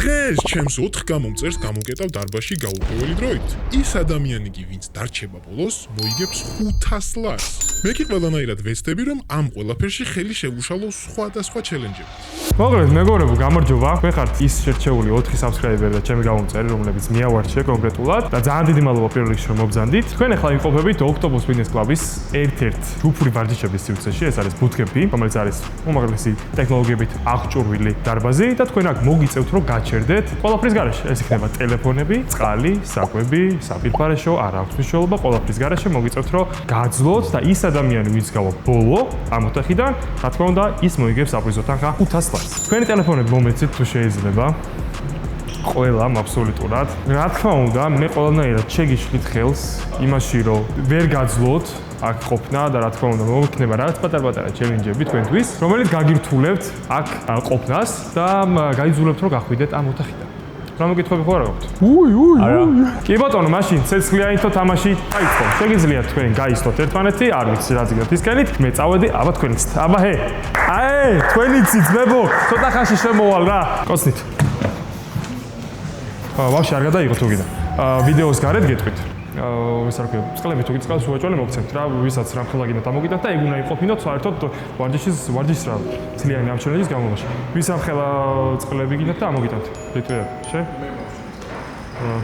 დღეს ჩემს 4 გამომწერს გამოკეტავ დარბაზში გაურკვეველი დროით. ის ადამიანი კი, ვინც დარჩება ბოლოს, მოიგებს 500 ლარს. მე კი ყველანაირად ვეცდები, რომ ამ ყველაფერში ხელი შევუშალო სხვადასხვა ჩელენჯებით. მოგლედ, მეგობრებო, გამარჯობა. მე ხართ ის შერჩეული 4 subscriber და ჩემი გამომწერი, რომლებიც მიავარჩია კონკრეტულად და ძალიან დიდი მადლობა პირველ რიგში რომ მობრძანდით. თქვენ ახლა იმყოფებით Octopus Fitness Club-ის ერთ-ერთ ჯგუფური ვარჯიშების სივრცეში, ეს არის bootcamp-ი, რომელიც არის უმაღლესი ტექნოლოგიებით აღჭურვილი დარბაზი და თქვენ აქ მოგიწევთ რომ გაჩერდეთ ყველაფრის გარეშე. ეს იქნება ტელეფონები, წყალი, საკვები, საფირფარეშო, არ აქვს მნიშვნელობა, ყველაფრის გარეშე მოგიწევთ რომ გაძლოთ და ის ადამიანი, ვინც გავა ბოლო ამ ოთახიდან, რა თქმა უნდა, ის მოიგებს საპრიზო თანხა 500 ლარს. თქვენი ტელეფონები მომეცით თუ შეიძლება. ყველამ აბსოლუტურად. რა თქმა უნდა, მე ყველანაირად შეგიშლით ხელს იმაში, რომ ვერ გაძლოთ აქ ყოფნა და რა თქმა უნდა, მოიქნება რაღაც პატარ-პატარა ჩელენჯები თქვენთვის, რომელიც გაგირთულებთ აქ ყოფნას და გაიძულებთ რომ გახვიდეთ ამ ოთახიდან. რა მოგითხოვები ხო არა გაქვთ? არა. კი ბატონო, მაშინ ცეცხლიანითო თამაში დაიწყო. შეგიძლიათ თქვენ გაისწოთ ერთმანეთი, არ ვიცი რა ზიგართ ისკენით, მე წავედი, აბა თქვენიცით. აბა ჰე. აი, თქვენიცით, მებო, ცოტა ხანში შემოვალ რა. კოცნით. ვაფშე არ გადაიღო თუ გინდა. ვიდეოს გარეთ გეტყვით. ეს რა ქვია, წყლები თუ გიწყალს უეჭვალე მოგცემთ რა, ვისაც რა ხელა გინდა დამოგიდათ და ეგ უნდა იყოფინოთ საერთოდ ვარჯიშის რა, ცლიანი ამ ჩელენჯის გამომაში. ვის ამ ხელა წყლები გინდათ და ამოგიდათ. ლიტვია, შე?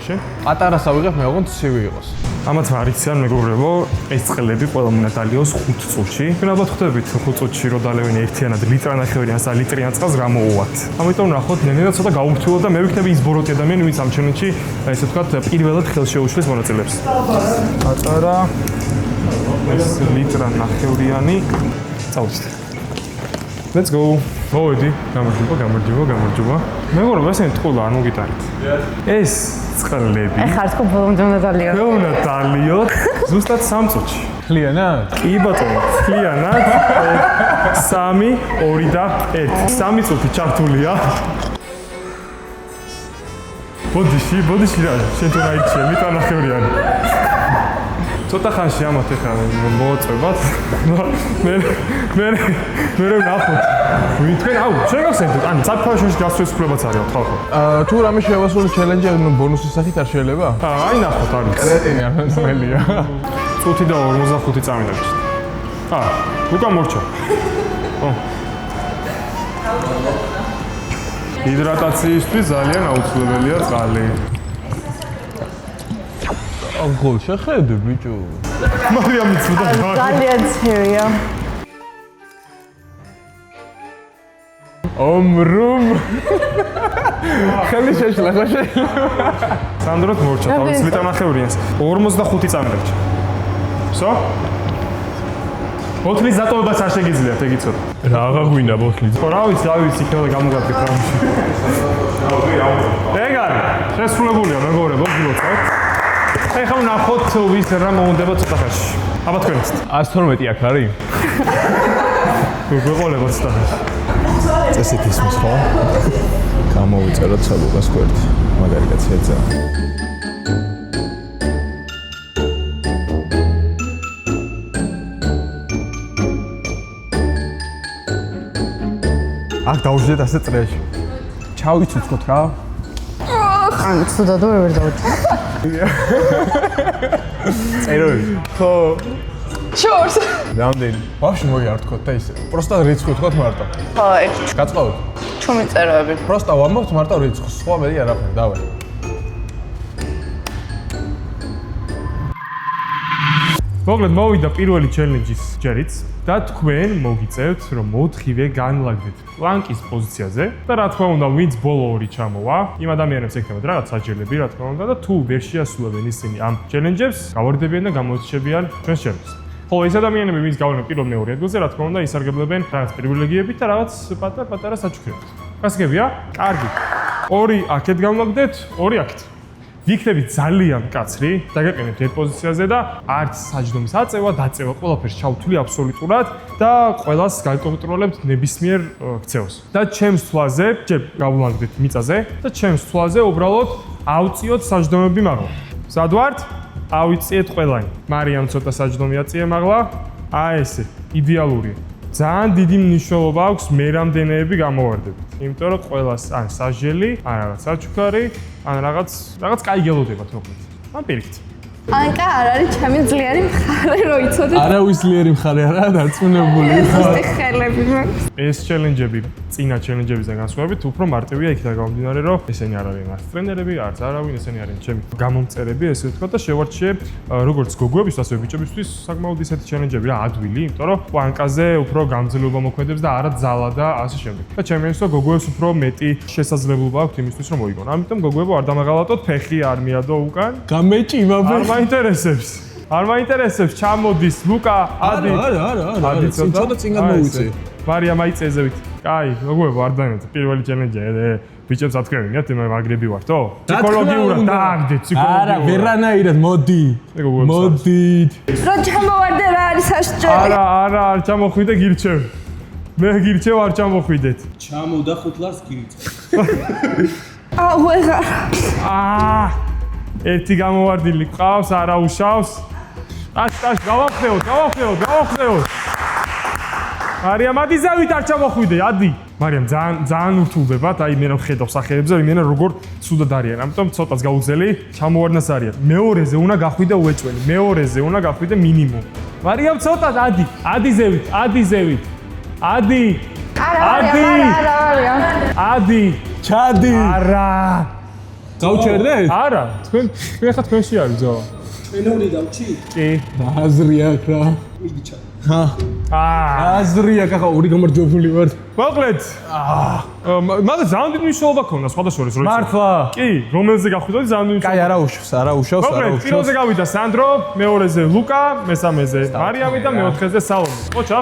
შე? პატარას ავიღებ, მე ოღონდ ცივი იყოს. ამათ არ იციან მეგობრებო, ეს წყლები ყველა უნდა დალიოს 5 წუთში. თქვენ ალბათ ხვდებით 5 წუთში რო დალევენ ერთიანად ლიტრანახევრიანს და ლიტრიან წყალს რა მოუვათ. ამიტომ ნახოთ, ნენედა ცოტა გაუმრთულოთ და მე ვიქნები ის ბოროტი ადამიანი, ვინც ამ ჩელენჯში, ესე ვთქვათ, პირველად ხელს შეუშლის მონაწილეებს. პატარა ეს ლიტრანახევრიანი წავიდეთ. Let's go. მოვედი, გამარჯობა. მეგობრებო, ესენი ტყულა არ მოგიტანით. ეს წყლები. ეხლა თქო ბოლომდე უნდა დალიოთ. მე უნდა დალიოთ ზუსტად 3 წუთში. ხლიანად? კი ბატონო, ხლიანად. 3, 2 და 1. 3 წუთი ჩართულია. ბოდიში რა, შენ თუ რაიქშე, ლიტრანახევრიანი. ცოტა ხანში ამათ ეხლა მოვაწევათ. მე ვნახოთ. თქვენ აუ, შეგახსენებთ, ან საფაშოში გასწრებაც არის ხალხო. თუ რამე შევასრულო ჩელენჯი ბონუსის სახით არ შეიძლება? აი ნახოთ არის. კრეტინი არ მენელია. წუთი და 45 წამიდა ვიჭით. უკან მორჩა. ჰიდრატაციისთვის ძალიან აუცილებელია წყალი. ხო, შეხედე ბიჭო. მარიამი ცუდა გარი. ძალიან ცივია. ომრუმ. ხელი შეშლა ხო შეიძლება. სანდროთ მორჩა თავის ლიტრანახევრიანს. 45 წამიდა ვიჭით. ვსო? ბოთლის დატოვებას არ შეგიძლიათ, ეგ იცოდე. რაღა გვინდა ბოთლი? ხო, რა ვიცი, იქნება გამოგადგეთ რამში. ეგ არის. შესრულებულია მეგობრებო, გილოცავთ. ეხლა ვნახოთ ვის რა მოუნდება ცოტა ხანში. აბა თქვენიცით. 112 აქ არის? გვეყოლებოთ ცოტა ხანში. წესით ისმის ხო? გამოვიწეროთ საბუგას გვერდ. მაგარი კაცია ძა. აქ დავუშვით ასე წრეში. ჩავიცოცხოთ რა. ან ცუდად ვერ დავთ. წეროები. ხო. შორს. რამდენი? ვაფშე მოიართქოთ და ისე. პროსტა რიცხვი ვთქვათ მარტო. ხო, გაწყობთ. ჩუმი წეროები. პროსტა ვამბობთ მარტო რიცხვს. სხვა მე არაფერი, დავай. მოგლედ მოვიდა პირველი ჩელენჯის ჯერიც და თქვენ მოგიწევთ რომ 4-ვე განლაგდეთ პლანკის პოზიციაზე და რა თქმა უნდა ვინც ბოლო ორი ჩამოვა იმ ადამიანებს ექნებათ რაღაც საჯელები რა თქმა უნდა და თუ ვერ შეასრულებენ ისინი ამ ჩელენჯებს გავარდებიან და გამოიჩებიან ჩვენს ჩელენჯს. ხოლო ეს ადამიანები ვინც გავლენენ პირველ მეორე ადგილზე რა თქმა უნდა ისარგებლებენ რაღაც პრივილეგიებით და რაღაც პატარ-პატარა საჩუქრებით. გასაგებია? კარგი. 2 აქეთ განლაგდეთ, 2 აქეთ. ვიქნებით ძალიან მკაცრი, დაგაყენებთ ერთ პოზიციაზე და არც საჯდომის აწევა, დაწევა, ყველაფერს ჩავთვლი აბსოლუტურად და ყველას გავიკონტროლებთ ნებისმიერ ქცევას. და ჩემს თვალზე, ჯერ გავულაგდეთ მიწაზე და ჩემს თვალზე უბრალოდ ავწიოთ საჯდომები მაღლა. სად ვართ? ავიწიეთ ყველანი. მარიამ ცოტა საჯდომი აწიე მაღლა. აი ესე, იდეალურია. ძალიან დიდი მნიშვნელობა აქვს მე რამდენეები გამოვარდებით. იმიტომ რომ ყველას ან სასჯელი, ან რაღაც საჩუქარი, ან რაღაც კაი გელოდებათ მოკლედ. ან პირიქით. ანკა არ არის ჩემი ძლიერი მხარე, რო იცოდე. არავის ძლიერი მხარე არაა დარწმუნებული. ზუსტი ხელები მაქვს. ეს ჩელენჯები, წინა ჩელენჯებიდან განსხვავებით, უფრო მარტივია იქიდან გამომდინარე, რომ ესენი არ არიან არც ტრენერები, არც არავინ, ესენი არიან ჩემი გამომწერები, ესე ვთქვა და შევარჩიებ როგორც გოგოების, ასევე ბიჭებისთვის საკმაოდ ისეთი ჩელენჯები რა ადვილი, იმიტომ რომ პანკაზე უფრო გამძლეობა მოქმედებს და არა ძალა და ასე შემდეგ. და ჩემი უსო გოგოებს უფრო მეტი შესაძლებლობა აქვს იმისთვის, რომ მოიგონ. ამიტომ გოგოებო არ დამაღალატოთ, ფეხი არ მიადო უკან. გამეჭიმა არ მაინტერესებს. არ მაინტერესებს, ჩამოდის ლუკა, ადი. არა, ცოტა წინ გამოვიცე. მარია მაიწეზევით. კაი, გოგოებო არ დაინოთ. პირველი ჩელენჯია, ბიჭებს ათქრევინიათ, მე მაგრები ვართო? ფსიქოლოგიურად დააგდეთ, ფსიქოლოგიურად. არა, ვერანაირად, მოდი. მოდით. რო ჩამოვარდე რა არის სასჯელი? არა, არ ჩამოხვიდე გირჩევ. მე გირჩევ არ ჩამოხვიდეთ. ჩამოდა 5 ლარს გირიწე. აუ ეხა. ერთი გამოვარდილი ყავს, არა უშავს. ტაშ, გავახდეოთ. მარიამ, ადი ზევით არ ჩამოხვიდე, ადი. მარიამ, ძალიან ურთულდებათ, აი მე რა ვხედავ სახეებზე, იმენა როგორ ცუდად არიან. ამიტომ ცოტაც გაუძელი, ჩამოვარდნას არიან. მეორეზე უნდა გახვიდე უეჭველი, მეორეზე უნდა გახვიდე მინიმუმ. მარიამ, ცოტას ადი ზევით. ადი. ადი. ჩადი. არა. გავჩერდეთ? არა, თქვენ ხა თქვენში არის ზო. ჩვენური დავჭი? კი. აზრი აქვს რა. მიდი ჩა. აზრი აქვს, ახლა ორი გამარჯვებული ვარ. მოკლედ. მაგრამ ძალიან დიდი მნიშვნელობა ქონდა სხვადასხვაის როცა. მართლა? კი, რომელზე გახვიდოდი ძალიან დიდი კაი, არა უშავს. მოკლედ, პირველზე გავიდა სანდრო, მეორეზე ლუკა, მესამეზე მარიამი და მეოთხეზე სალომე. ოჩა.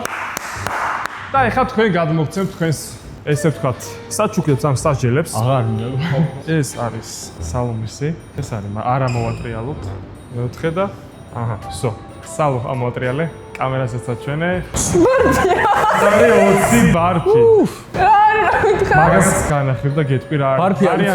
და ეხლა თქვენ გადმოგცემთ თქვენს ესე ვთქვათ, საჩუქრებს ამ სასჯელებს. აღარ მინდა. ეს არის სალომისი. ეს არის არა მოვატრიალოთ. მეოთხე და აჰა, всё. სალო ამოვატრიალე. კამერასაც აჩვენე. ბარფია. 20 ბარფი. მაგას განახილ და გეტყვი რა არის. ბარფი არის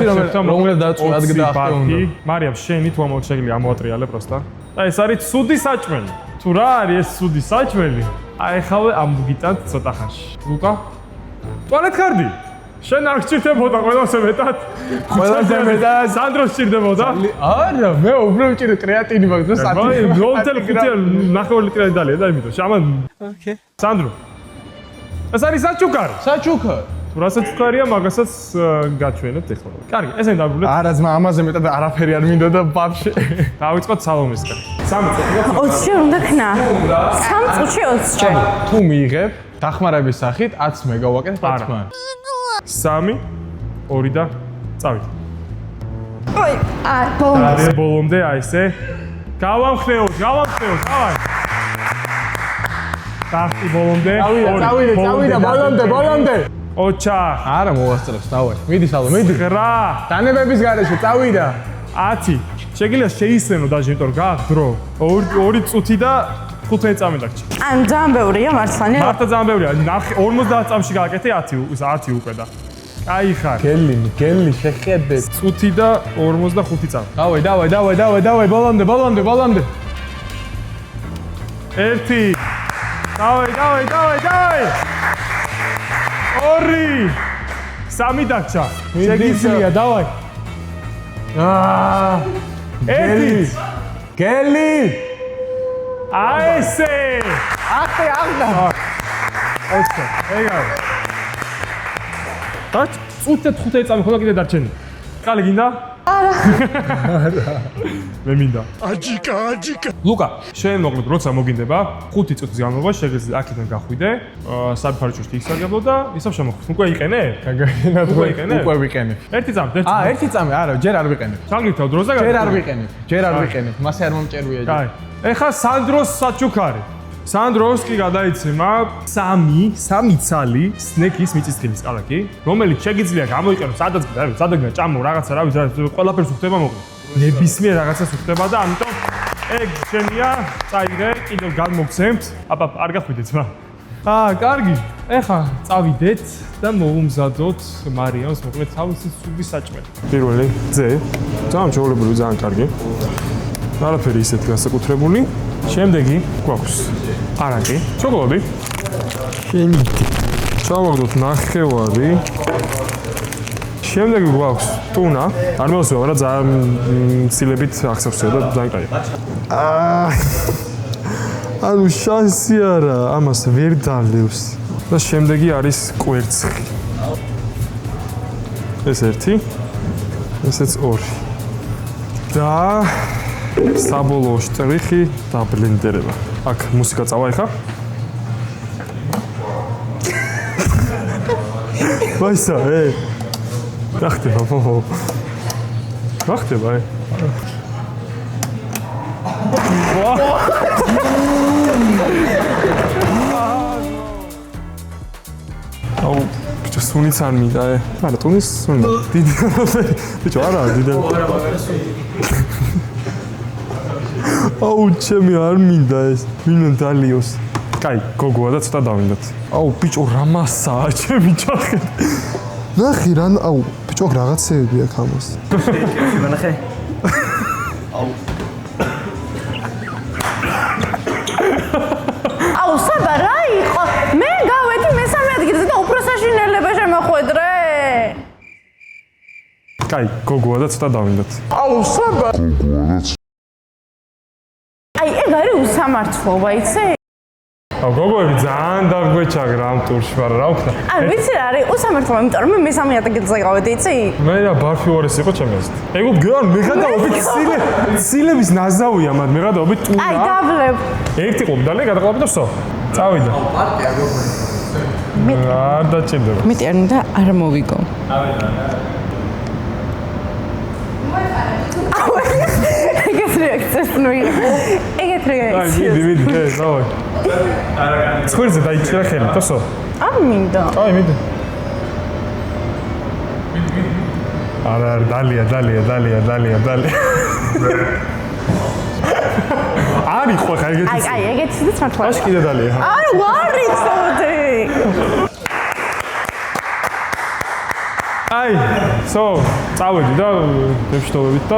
რომელიც დაწვა ადგდა ახლა უნდა. მარიამ, შენი თუ ამოვშეგლი ამოვატრიალე პროსტა. და ეს არის ცუდი საჭმელი. თუ რა არის ეს ცუდი საჭმელი? აი ხავე ამგიტანთ ცოტა ხანში. ლუკა ტუალეტ კარდი. შენ არ გჭირდებოდა ყველაზე მეტად. ყველაზე მეტად სანდრო გჭირდებოდა? არა, მე უფრო ვჭირდა კრეატინი მაგ და საჭმელი. აი, ნოლტელ ხუთი ნახევარი ლიტრი დალია და იმიტომ. ამან ოკეი. სანდრო. ეს არის საჩუქარი. საჩუქარი. თუ რასაც ვქარია, მაგასაც გაჩვენებთ ახლა. კარგი, ესენი დაგვრდეთ. არა, ძმა, ამაზე მეტად არაფერი არ მინდა და ბაბშე. დავიწყოთ სალომისგან. 3 წუთი. 20 ჯერ უნდა ქნა. 3 წუთში 20 ჯერ. თუ მიიღებ დახმარების სახით 10 მეგავაკეთ პატმა. 3, 2 და წავით. ოი, ბოლომდე. და ბოლომდე აი ესე. გავამხნეოთ, დავай. ტახტი ბოლომდე. წავიდა, ბოლომდე. ოჩა. არა მოვასწრებს, დავай. მიდი სალო, მიდი. 9, დანებების გარეშე წავიდა. 10. შეგიძლია შეისწენო დაჟე, იმიტომ რომ გააქვს დრო. 2 წუთი და 5 წამი დაგჭი. ან ძალიან ბევრია მართლანი. მართლა ძალიან ბევრია. 50 წამში გააკეთე 10 უკვე და. აი ხარ. გელი შეხედე. წუთი და 45 წამი. დავай, ბოლომდე. 1. დავай. 2. 3 დაგჭა. შეგიძლია, დავай. 1. გელი. აი ესე. აღდა. ოჩა, ეგაა. დაც წუთი 5 წამი ხოდა კიდე დარჩენი. კალი გინდა? არა. მე მინდა. აჯიკა. ლუკა, შენ მოკლედ როცა მოგინდება 5 წუთის განმავლობაში შეგიძლია აქედან გახვიდე, საფარჩოში ისარგებლო და ისევ შემოხვიდე. უკვე იყენე? უკვე ვიყენებ. 1 წამი. 1 წამი, არა, ჯერ არ ვიყენებ. ჩაგლითავ დროზე ჯერ არ ვიყენებ. მასე არ მომჭერვია ჯერ. აი, ეხა სანდროს საჩუქარი. სანდროს კი გადაიცემა 3 ცალი სნეკის მიწისქილის კალაკი, რომელიც შეგიძლია გამოიყენოს სადაც ჭამო რაღაცა რა ვიცი, ყველაფერს უხდება მოკლედ. ნებისმიერ რაღაცას უხდება და ამიტომ ეგ შენია, წაიღე, კიდევ გამოგცემთ. აბა, არ გახვიდეთ მა. კარგი. ეხა წავიდეთ და მოვუმზადოთ მარიამს მოკლედ თავისი სუდი საჭმელი. პირველი ძე, ძალიან ჩაოლებული, ძალიან კარგი. არაფერი ისეთი განსაკუთრებული. შემდეგი გვაქვს არაკი, შოკოლადი. შენი ჩავაგდოთ ნახევარი. შემდეგი გვაქვს ტუნა. არ მოვსვლა, მაგრამ ძალიან ცილებით ახსოვსია და ძალიან კაია. ანუ შანსი არა, ამას ვერ დავლევს. და შემდეგი არის კვერცხი. ეს ერთი, ესეც ორი. და საბოლოო შტრიხი და ბლენდერება. აქ მუსიკა წავა ეხა. ვაისა, რა ხდება, ფოფო? რა ხდება, აუ, ბიჭო, სუნიც არ მინდა, არა, ტუნის სუნი. დიდი ბიჭო, არა, დიდი. აუ, ჩემი არ მინდა ეს. ვინმე დალიოს. კაი, გოგოა და ცოტა დავინდათ. აუ, ბიჭო, რა მასაა, ჩემი ჯახი. ნახე რა, აუ, ბიჭო, რაღაცეები აქვს ამას. ნახე. აუ, საბა რა იყო? მე გავედი მესამე ადგილზე და უფრო საშინელება შემოხვედრე. კაი, გოგოა და ცოტა დავინდათ. აუ, საბა. აი, ეგ არის უსამართლობა, იცი? აუ, გოგოები ძალიან დაგვეჩაგრა ამ ტურში, მაგრამ რა ვქნა? ან ვიცი რა არის უსამართლობა, იმიტომ რომ მე მესამე ადგილზე გავედი, იცი? მე რა ბარფი უარესი იყო ჩემი აზრით. ეგ გან მეგადაობით ცილების ნაზავია, მაგრამ მეგადაობით ტუნა. აი, დავლებ. ერთი ყობდალი გადაყლაპი და ვსო. წავიდა. არ დაჭირდება. მეტი არ უნდა არ მოვიგო. ეგეთ რეაქციას ნუი. ეგეთ აი, რეაქციას. მიდი, დავай. ცხვირზე დაიჭირა ხელი, თოსო. არ მინდა. აი, მიდი. არა, დალია. არის ხო ხა ეგეთი. აი, ეგეთიც მართლა. აშ კიდე დალია. არა, ვარ იცოდი. აი, წავედი და ვშტოვებით და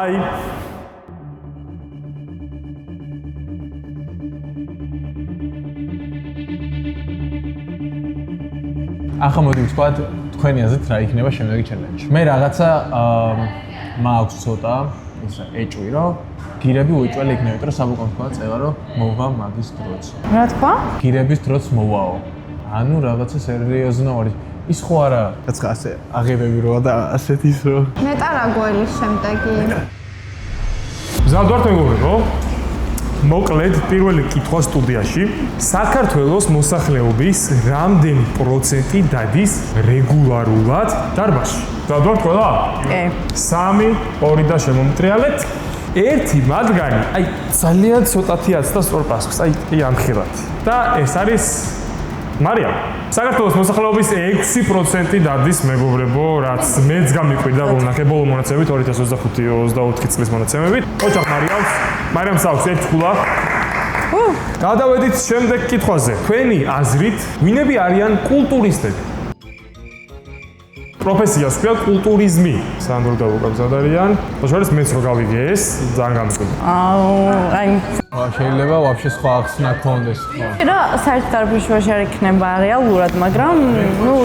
აი. ახლა მოდი ვთქვათ, თქვენი აზრით რა იქნება შემდეგი ჩელენჯი. მე რაღაცა მაქვს ცოტა, ისა ეჭვი, რომ გირები უეჭველი იქნება, იმიტომ რომ საბუკონფრონტო წევა, რომ მოვა მაგის დროც. რა თქვა? გირების დროც მოვაო. ანუ რაღაცა სერიოზნოვარი. ის ხო არა, რაც ასე აღებები როა და ასეთ ის რო. მეტარაგოელის შემდეგი. მზადვართ მეგობრებო. მოკლედ, პირველი კითხვა სტუდიაში. საქართველოს მოსახლეობის რამდენი პროცენტი დადის რეგულარულად დარბაზში? მზადვართ ყველა? 3, 2 და შემომტრიალეთ. ერთი მათგანი, აი, ძალიან ცოტათი აცდა სწორ პასუხს, აი ამხილად. და ეს არის მარიამ. საქართველოს მოსახლეობის 6% დადის მეგობრებო, რაც მეც გამიკვირდა ვნახე ბოლო მონაცემებით 2025-24 წლის მონაცემებით. ოჯახ მარიამს აქვს 1 ქულა. გადავედით შემდეგ კითხვაზე. თქვენი აზრით, ვინები არიან კულტურისტები? პროფესიას ქვია კულტურიზმი. სანდრო და ლუკა მზადარიან. შორის მეც რო გავიგე ეს, ძალიან გამიკვირდა. აი, შეიძლება ვაფშე სხვა ახსნა გქონდეს, ხო? რა საერთოდ არ ვიშვაში არ იქნება რეალურად, მაგრამ ნუ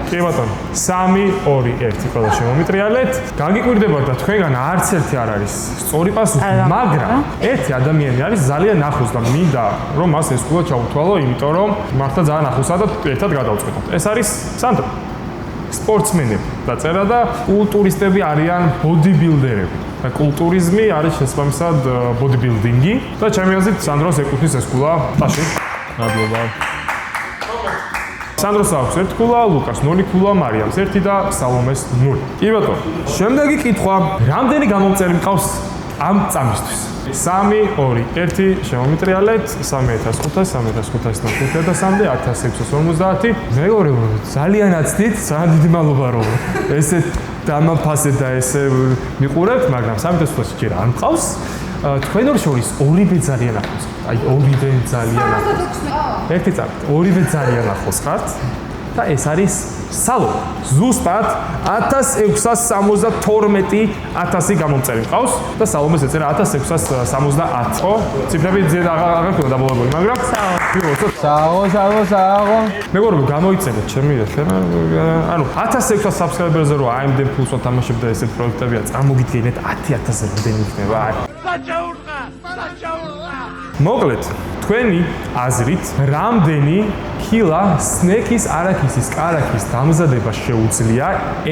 კი ბატონო, 3, 2, 1 ყველა შემომიტრიალეთ. გაგიკვირდებათ და თქვენგან არც ერთი არ არის სწორი პასუხი, მაგრამ ერთი ადამიანი არის ძალიან ახლოს და მინდა რომ მას ეს ქულა ჩაუთვალო, იმიტომ რომ მართლა ძალიან ახლოსაა და ერთად გადავწყვეტოთ. ეს არის სანდრო. სპორტსმენები დაწერა და კულტურისტები არიან ბოდიბილდერები. და კულტურიზმი არის შესაბამისად ბოდიბილდინგი და ჩემი აზრით სანდროს ეკუთვნის ეს ქულა. ტაში. მადლობა. სანდროს აქვს 1 ქულა, ლუკას 0 ქულა, მარიამს 1 და სალომეს 0. კი ბატონო. შემდეგი კითხვა, რამდენი გამომწერი მყავს ამ წამისთვის? 3, 2, 1 შემომიტრიალეთ. 3500 და 1650. მეგობრებო, ძალიან აცდით, ძალიან დიდი მადლობა რომ ესეთ დამაფასეთ და ესე მიყურებთ, მაგრამ 3500 ჯერ არ მყავს. თქვენ ორ შორის ორივე ძალიან ახლოს. აი, ორივე ძალიან ახლოს. ერთი წამით, ორივე ძალიან ახლოს ხართ და ეს არის სალო ზუსტად 1672,000 გამომწერი მყავს და სალომეს ეწერა 1670. ხო? ციფრები ძირ აღარ ქონდა დაბოლოებული, მაგრამ სააღო. მეგობრებო, გამოიწენეთ ჩემი ეხლა. ანუ 1600 subscriber-ზე რო AMD Plus-ო თამაშებ და ესეთ პროექტებია, წარმოგიდგენეთ 10,000-ზე რამდენი იქნება. მოკლედ, თქვენი აზრით, რამდენი კილა სნეკის არაქისის კარაქის დამზადება შეუძლია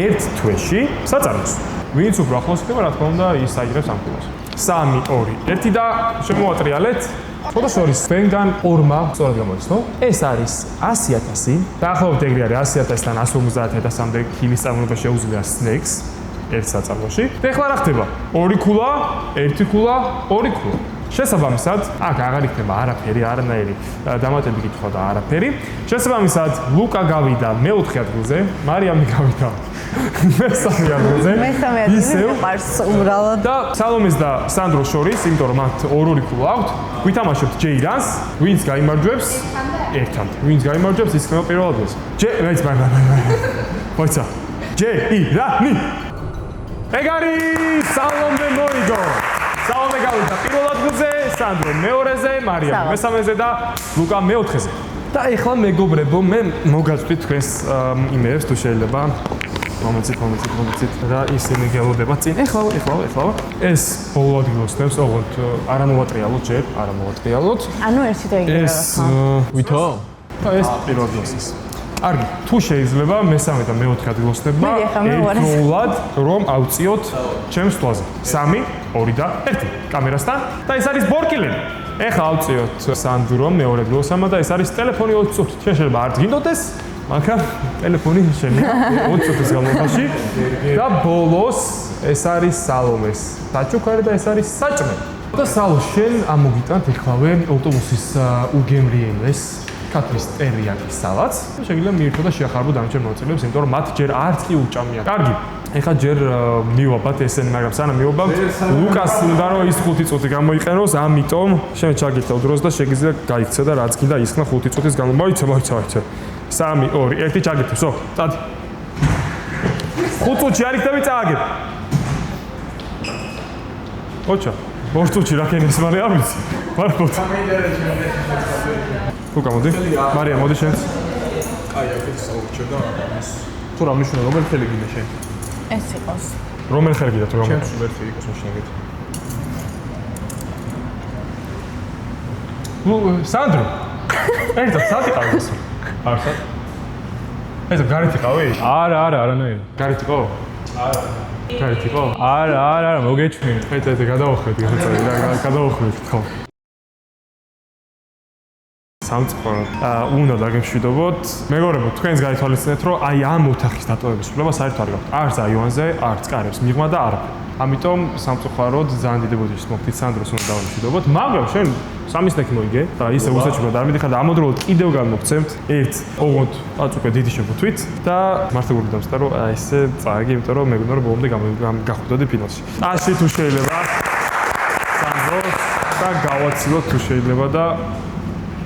ერთ თვეში საწარმოს? ვინც უფრო ახლოს ხდება, რა თქმა უნდა, ის აიღებს ამ კილოს. 3, 2, 1 და შემოვატრიალეთ. ხოდა შორის თქვენგან ორმა სწორად გამოიცნო. ეს არის 100,000. დაახლოებით ეგრე არის 100,000-დან 150,000-მდე კილის წარმოება შეუძლია სნეკს ერთ საწარმოში. და ეხლა რა ხდება? 2 ქულა, 1 ქულა, 2 ქულა. შესაბამისად, აქ აღარ იქნება არაფერი, არანაირი დამატები კითხვა და არაფერი. შესაბამისად, ლუკა გავიდა მე-4 ადგილზე, მარიამი გავიდა მე-3 ადგილზე. მესამე ადგილზე მყავს უბრალოდ. და სალომეს და სანდროს შორის, იმიტომ რომ მათ ორ-ორი ქულა აქვთ, ვითამაშებთ ჯეირანს, ვინც გაიმარჯვებს ერთად. ვინც გაიმარჯვებს, ის იქნება პირველ ადგილზე. მოიცა. ჯეირანი. ეგ არის სალომე მოიგო. სალომე გავიდა პირველ ადგილზე, სანდრო მეორეზე, მარიამ მესამეზე და ლუკა მე-4-ზე. და ეხლა მეგობრებო, მე მოგაწვდით თქვენს იმეებს თუ შეიძლება. მომეცით და ისინი გელოდება წინ. ეხლა. ეს ბოლო ადგილოსნებს ოღონდ არ მოვატრიალოთ ჯერ, ანუ ერთი და იგივე. ეს ვითო? და ეს პირველ ადგილოსნებს. კარგი, თუ შეიძლება მესამე და მე-4 ადგილოსნებმა ერთდროულად რომ ავწიოთ ჩემს თვალზე. 3, 2 და 1 კამერასთან და ეს არის ბორკილები. ეხლა ავწიოთ სანდრომ მეორე ადგილოსამა და ეს არის ტელეფონი 20 წუთით. შეიძლება არ გინდოდეს, მაგრამ ტელეფონი შენია 20 წუთის განმავლობაში და ბოლოს ეს არის სალომეს საჩუქარი და ეს არის საჭმელი. და სალო, შენ ამოგიტანთ ეხლავე ავტობუსის უგემრიელეს კატრის ტერიაკის სალათს. შეგიძლია მიირთო და შეახარბო დამჭერ მონაწილეებს, იმიტომ რომ მათ ჯერ არც კი უჭამიან. კარგი. ეხლა ჯერ მივაბათ ესენი, მაგრამ სანამ მივაბავთ, ლუკას უნდა რომ ის 5 წუთი გამოიყენოს, ამიტომ შენ ჩაგირთო დროს და შეგიძლია გაიქცე და რაც გინდა ისხნა 5 წუთის განმავლობაში. მოიცა. 3, 2, 1 ჩაგირთე, ვსო, წადი. 5 წუთში არ იქნები წააგებ. ოჩა, 2 წუთში რა ქენის მალე არ ვიცი. მარბოთ. ლუკა მოდი. მარიამ მოდი შენც. აი, აქეთ საუბრჩე და ამას. თუ რა მნიშვნელობა რომელი ხელი გინდა შენ? ეს იყოს. რომელი ხელი გინდა თუ რა? ჩემს ვერტი იყოს მოშინაგეთ. სანდრო. ერთად საათი ყავს. არსად? ეს გარეთ იყავი? არანაირად. გარეთ იყო? არა. გარეთ იყო? არა, მოგეჩვენე. ეს გადავახვედით, გადავახვედით ხო. სამწუხაროდ უნდა დაგემშვიდობოთ. მეგობრებო, თქვენს გაითვალისწინეთ, რომ აი ამ ოთახის დატოვების უფლება საერთოდ არ გაქვთ. არც აივანზე, არც კარებს მიღმა და არაფერი. ამიტომ სამწუხაროდ ძალიან დიდი ბოდიშს მოგდით სანდროს უნდა დავემშვიდობოთ. მაგრამ შენ 3 სნექი მოიგე და ისე უსაჩუქრად არ მიდიხარ და ამოდროულად კიდევ გამოგცემთ ერთ ოღონდ აწუქე დიდი შეფუთვით და მართლა გულდამსდა რომ აი ესე წააგი, იმიტომ რომ მეგონა რომ ბოლომდე გახვდოდი ფინალში. ასე თუ შეიძლება სანდროს და გავაცილოთ თუ შეიძლება და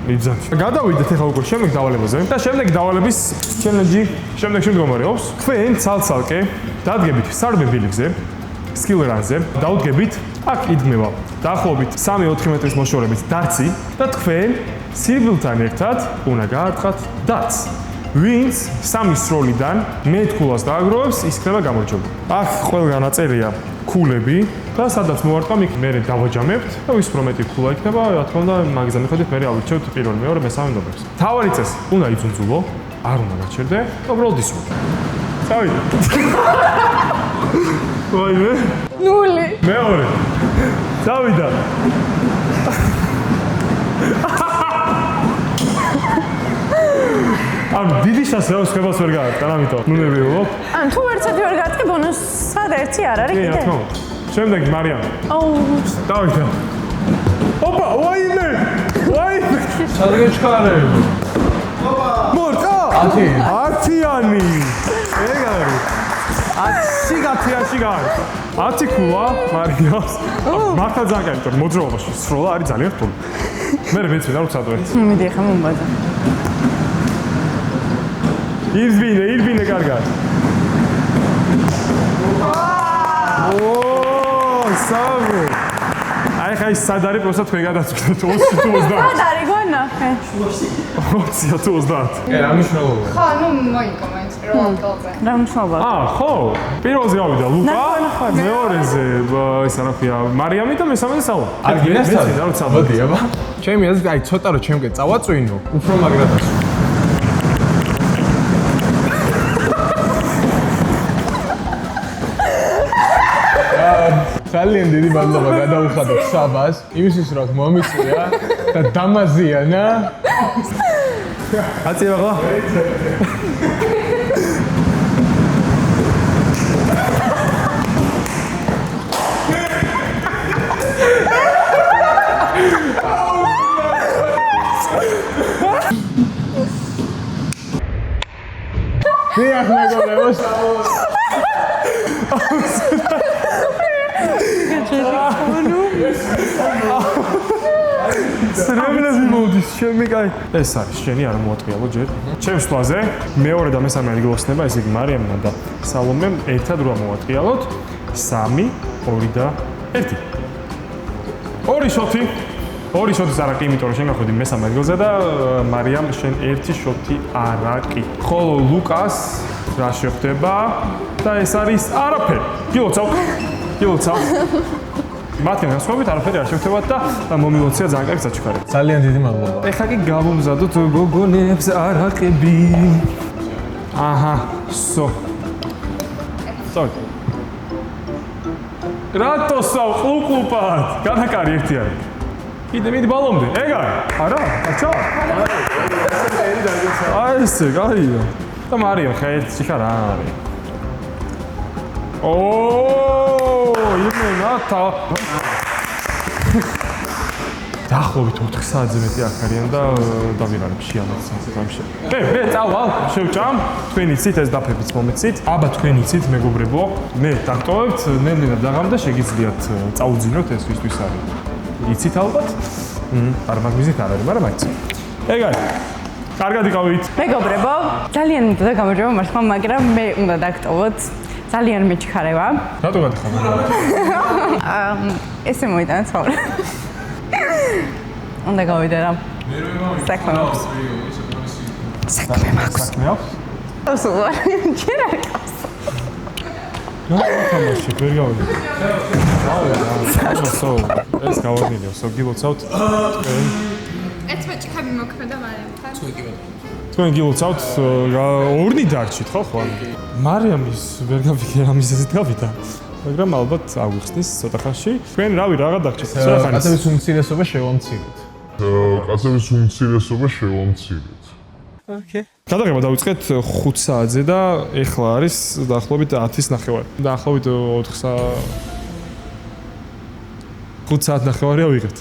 მიბზანთ. გადავიდეთ ახლა უკვე შემდეგ დავალებაზე და შემდეგი დავალების ჩელენჯი შემდეგში მდგომარეობს. თქვენ ცალ-ცალკე დადგებით სარბე ბილიკზე, სკილერანზე, დაუდგებით აქ იდგმება დაახლოებით 3-4 მეტრის მოშორებით დაცი და თქვენ სირბილთან ერთად უნდა გაარტყათ დაცს. ვინც 3 სროლიდან მეტ-ქულას დააგროვებს, ის იქნება გამარჯვებული. აქ ყველგან აწერია ქულები და სადაც მოვარტყამ, იქ მე დავაჯამებთ და ვის უფრო მეტი ქულა იქნება, რა თქმა უნდა, მაგაზე მიხედვით მე ავირჩევთ პირველ, მეორე, მესამე ნომერს. თავარი წესი უნდა იძუნძულო, არ უნდა გაჩერდე, უბრალოდ ისროლ. წავიდე. ვაიმე. 0. მეორე. დავიდა. ამ დიდი შანსს ხებას ვერ გააკეთე, ამიტომ ნუ მივიღოთ. ან თუ ერთად ვერ გაწყე ბონუსად ერთი არ არის კი, რა თქმა უნდა. შემდეგი მარიამ. დავიდა. ოპა, ვაიმე. სადგეჩქარები. მორწა. 10-იანი. ეგ არის. 10-10-ში გაარეთ. 10 ქულა მარიამს. მართლა ძალიან კაი, იმიტომ მოძრაობაში სროლა არის ძალიან რთული. მე მეცვიდა რომ სადო ერთი. მიდი ახლა მომბაძა. ირბინე კარგად. სამი. აი ხა ის სად არის პროსტა თქვენ გადაწყვეტეთ 20 თუ 30. სად არის გონახე? 20 თუ 30. რა მნიშვნელობაა? ხო, ну მოიგო მაინც პირველ ადგილზე. რა მნიშვნელობა? ხო. პირველზე გავიდა ლუკა, მეორეზე ისა რა ქვია, მარიამი და მესამეზე სალა. არ გინასწავლე? რა ვიცი, მოდი, აბა. ჩემი აზრით, აი ცოტა რომ ჩემკენ წავაწვინო, უფრო მაგრად ასო. ძალიან დიდი მადლობა გადაუხადოთ საბას, იმისთვის რომ მომიწვია და დამაზიანა. აცი რა. დიახ, მეგობრებო. სრემლები მოდის, ჩემი კაი. ეს არის შენი არ მოატყიალო ჯერ. ჩემს თვალზე მეორე და მესამე ადგილოსნება, ესე იგი მარიამნა და სალომემ ერთად რა მოატყიალოთ. 3, 2 და 1. ორი შოთი. ორი შოთის არაკი, იმიტომ რომ შენ გახვედი მესამე ადგილზე და მარიამ შენ ერთი შოთი არაკი. ხოლო ლუკას რა შეხვდება და ეს არის არაფერი. გილოცავ. მათგან განსხვავებით არაფერი არ შევხვდებათ და მომილოცია ძალიან კარგი საჩუქარი. ძალიან დიდი მადლობა. ეხლა კი გავუმზადოთ გოგონებს არაყები. აჰა, სო. სწორ. რატო საყლუყლუპად? განაკარი ერთი არის. კიდე მიდი ბალომდე. ეგა? არა? აჩა? აი ესე, გაია. და მარიამ ხა ერთი ხარ არის. იმენა დაახლოებით 4 საათზე მეტი აქ არიან და დავიღალებ შეამოწ სამში. მე წავალ, შევჭამ, თქვენ იცით ეს დაფებიც მომეცით. აბა თქვენ იცით მეგობრებო, მე დაგტოვებთ, ნელ-ნელა დაღამ და შეგიძლიათ წაუძინოთ ეს ვისთვის არის. იცით ალბათ? არ მაგმიზით არ არის, მაგრამ მაინც. ეგ არის. კარგად იყავით. მეგობრებო, ძალიან მინდოდა გამარჯობა მართლა, მაგრამ მე უნდა დაგტოვოთ. ძალიან მეჩქარევა. რატო გადახარ? ესე მოიტანა ცხოვრება. უნდა გავიდე რა. საქმე მაქვს. საქმე მაქვს. ასოლა, ჯერ არ ყავს. რა თამაში, ვერ გავიდე. ასო, ეს გავაგინე, ასო გილოცავთ. ეს მეჭიქები მოქმედა მარიამთან. თქვენ გილოცავთ, ორნი დარჩით ხო ხო? მარიამის ვერ გავიგე რა მიზეზით გავიდა. მაგრამ ალბათ აგვიხსნის ცოტა ხანში. თქვენ რავი რაღა დაგჭირთ. კაცების უმცირესობა შევამცირეთ. კაცების უმცირესობა შევამცირეთ. ოკეი. გადაღება დავიწყეთ 5 საათზე და ეხლა არის დაახლოებით 10-ის ნახევარი. დაახლოებით 4 საათი 5 საათი ნახევარი ავიღეთ.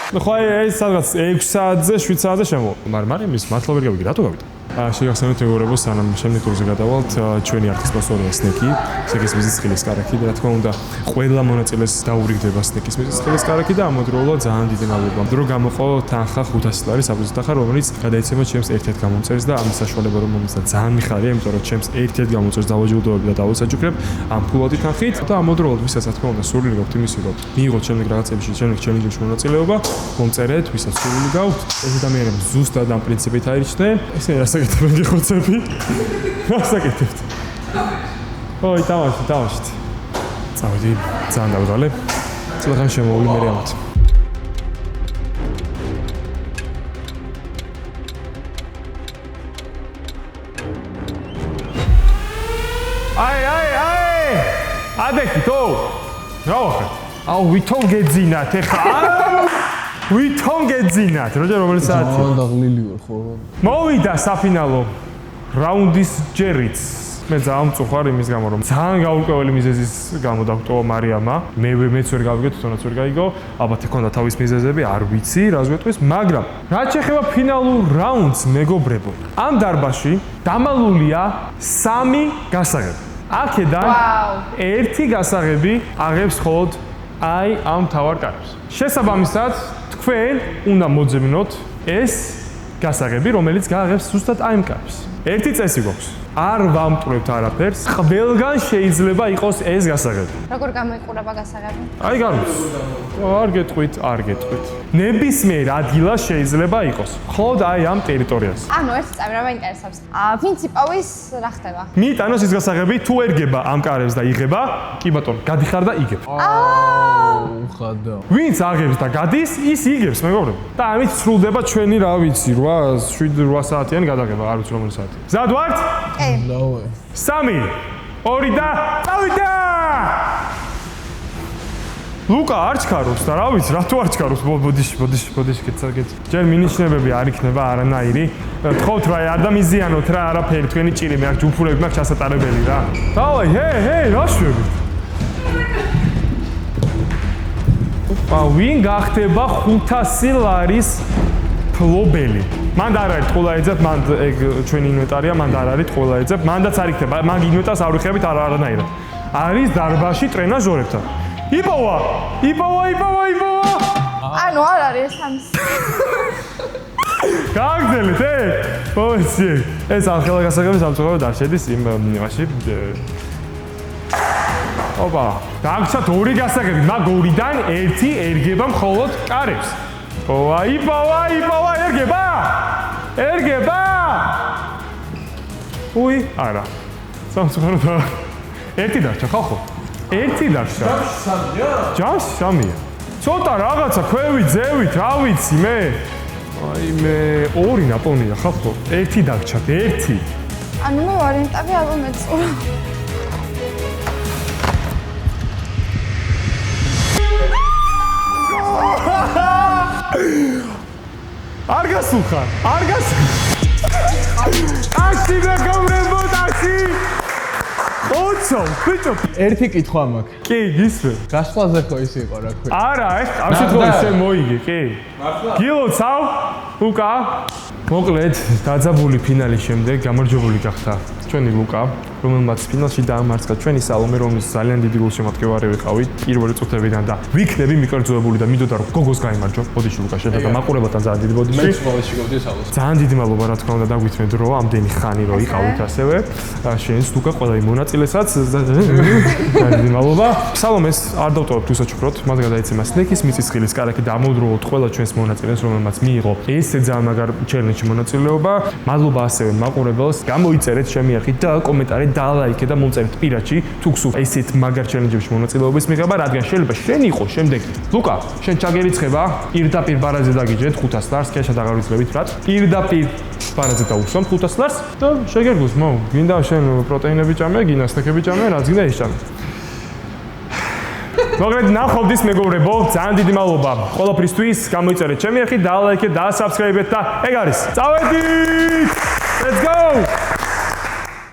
ხო ეს სადღაც 6 საათზე 7 საათზე შემო. მაგრამ ის მართლა ვერ გავიგე, რატო გავიდა? შეგახსენებთ მეგობრებო, სანამ შემდეგ ტურზე გადავალთ, ჩვენი არქის სპონსორია სნეკი, სნეკის მიზისხილის კარაქი და რა თქმა უნდა, ყველა მონაწილეს დაურიგდება სნეკის მიზისხილის კარაქი და ამავდროულად ძალიან დიდი მადლობა. დრო გამოყო თანხა 500 ლარი საბუზის თანხა, რომელიც გადაეცემა ჩემს ერთ-ერთ გამომწერს და ამის საშუალება რომ მომეცა ძალიან მიხარია, იმიტომ რომ ჩემს ერთ-ერთ გამომწერს დავაჯილდოვებ და დავასაჯუქრებ ამ ფულადი თანხით და ამავდროულად ვისაც რა თქმა უნდა სურვილი გაქვთ იმისი რომ მიიღოთ შემდეგ რაღაცებში, შემდეგ ჩელენჯებში მონაწილეობა, მომწერეთ, ვისაც სურვილი გაქვთ, ეს ადამიანები ზუსტად ამ პრინციპით აირჩნენ. ესენი რასაკეთებენ გიხოცები? რასაკეთებთ? ოი, დავაშით. წავედი, ძალიან დავიღალე. ცოტა ხანი შემოვული მე ამათ. აი! ადექითო? რა ვახეთ? აუ, ვითომ გეძინათ ეხლა? ვითომ გეძინათ? როჯერ რომელი საათია? ძალიან დაღლილი ვარ ხო? მოვიდა საფინალო რაუნდის ჯერიც. მე ძალიან მწუხარ იმის გამო რომ ძალიან გაურკვეველი მიზეზის გამო დაგტოვა მარიამა. მეც ვერ გავიგე, თვითონაც ვერ გაიგო. ალბათ ჰქონდა თავის მიზეზები, არ ვიცი, რას ვეტყვის, მაგრამ რაც შეეხება ფინალურ რაუნდს, მეგობრებო, ამ დარბაზში დამალულია 3 გასაღები. აქედან ერთი გასაღები აღებს მხოლოდ აი ამ თავარ კარებს. შესაბამისად, თქვენ უნდა მოძებნოთ ეს გასაღები, რომელიც გააღებს ზუსტად აი ამ კარებს. ერთი წესი გვაქვს. არ ვამტვრევთ არაფერს, ყველგან შეიძლება იყოს ეს გასაღები. როგორ გამოიყურება გასაღები? აი გარუც. არ გეტყვით, არ გეტყვით. ნებისმიერ ადგილას შეიძლება იყოს. მხოლოდ აი ამ ტერიტორიაზე. ანუ ერთ წამი მაინტერესებს. ვინც იპოვის რა ხდება? მიიტანოს ის გასაღები, თუ ერგება ამ კარებს და იღება, კი ბატონო, გადიხარ და იგებ. უხადო. ვინც აღებს და გადის, ის იგებს, მეგობრებო. და ამით სრულდება ჩვენი, რა ვიცი, 7-8 საათიანი გადაღება, არ ვიცი რომელი საათი. მზად ვართ? დავე. 3, 2 და წავიდა! ლუკა არ ჩქარობს და რა ვიცი, რატო არ ჩქარობს? ბოდიში, კეცაკეთ. ჯერ მინიშნებები არ იქნება არანაირი. თხოვთ რა, არ დამიზიანოთ რა, არაფერი, თქვენი ჭირი მე აქ ჯუფურები მაქვს ჩასატარებელი რა. დავაი, ჰეი, რა შვებით? ვინ გახდება 500 ლარის ფლობელი? მანდ არ არის ყველა ეძებ, მანდ ეგ ჩვენი ინვენტარია, მანდ არ არის ყველა ეძებ, მანდაც არ იქნება, მაგ ინვენტარს არ ვიხებით არანაირად. არის დარბაზში ტრენაჟორებთან. იპოვა! ანუ არ არის ამის. გააგრძელეთ, მოიცი. ეს ახლა გასაგები სამწუხაროდ არ შედის იმ იმაში. ოპა, დაგჭათ 2 გასაგები, მაგ 2-დან 1 ერგება მხოლოდ კარებს. იპოვა, ერგება! უი, არა. სამწუხაროდ არა. 1 დარჩა, ხალხო. 1 დარჩა. ჯამში 3-ია. ცოტა რაღაცა ქვევით, ძევით, რა ვიცი მე. აი მე 2 ნაპოვნია, ხალხო. 1 დარჩა, 1. ანუ მე ვარიანტები ალბათ მეწულა. არ გასულხარ, არ ტაქსი მეგობრებო, ტაქსი! ოცო, ბიჭო, ერთი კითხვა მაქვს. კი, გისმე. გასვლაზე ხო ის იყო რა ქვია. არა, ამ შემთხვევაში შენ მოიგე, კი. გილოცავ, ლუკა. მოკლედ, დაძაბული ფინალის შემდეგ გამარჯვებული გახდა ჩვენი ლუკა, რომელმაც ფინალში დაამარცხა ჩვენი სალომე, რომელიც ძალიან დიდი გულშემატკივარი ვიყავით პირველი წუთებიდან და ვიქნები მიკერძოებული და მინდოდა რომ გოგოს გაიმარჯვა. ბოდიში ლუკა შედა მაყურებელთან ძალიან დიდი ბოდიში. მეც ყოველში გავდი სალოს. ძალიან დიდი მადლობა რა თქმა უნდა დაგვითმეთ რომ ამდენი ხანი რო იყავით ასევე. შენს ლუკა ყველა იმ მონაწილესაც ძალიან დიდი მადლობა. სალომეს არ დავტოვებთ უსაჩუქროდ, მას გადაეცემა სნეკის მიწისხილის კარაკი და ამოდროულად ყველა ჩვენს მონაწილეს, რომელმაც მიიღო ესე ძალიან მაგარ ჩელენჯში მონაწილეობა. მადლობა ასევე მაყურებელს. გამოიწერეთ, შემიახით და კომენტარი დალაიქე და მომწერეთ პირადში თუ გსურთ ესეთ მაგარ ჩელენჯებში მონაწილეობის მიღება, რადგან შეიძლება შენ იყო შემდეგ. ლუკა, შენ ჩაგერიცხება, პირდაპირ ბარაზე დაგიჯეთ 500 ლარს, კეშად აღარ ვიცლებით რა. პირდაპირ ბარაზე დაუსვამ 500 ლარს და შეგერგოს, გინდა შენ პროტეინები ჭამე, გინასტეკები ჭამე, რაც გინდა ის ჭამე. მოგეთ ნახავთ მეგობრებო, ძალიან დიდი მადლობა ყველაფრისთვის. გამოიწერეთ ჩემი ახი, დალაიქეთ და subscribe-ეთ და ეგ არის. წავედით! Let's go!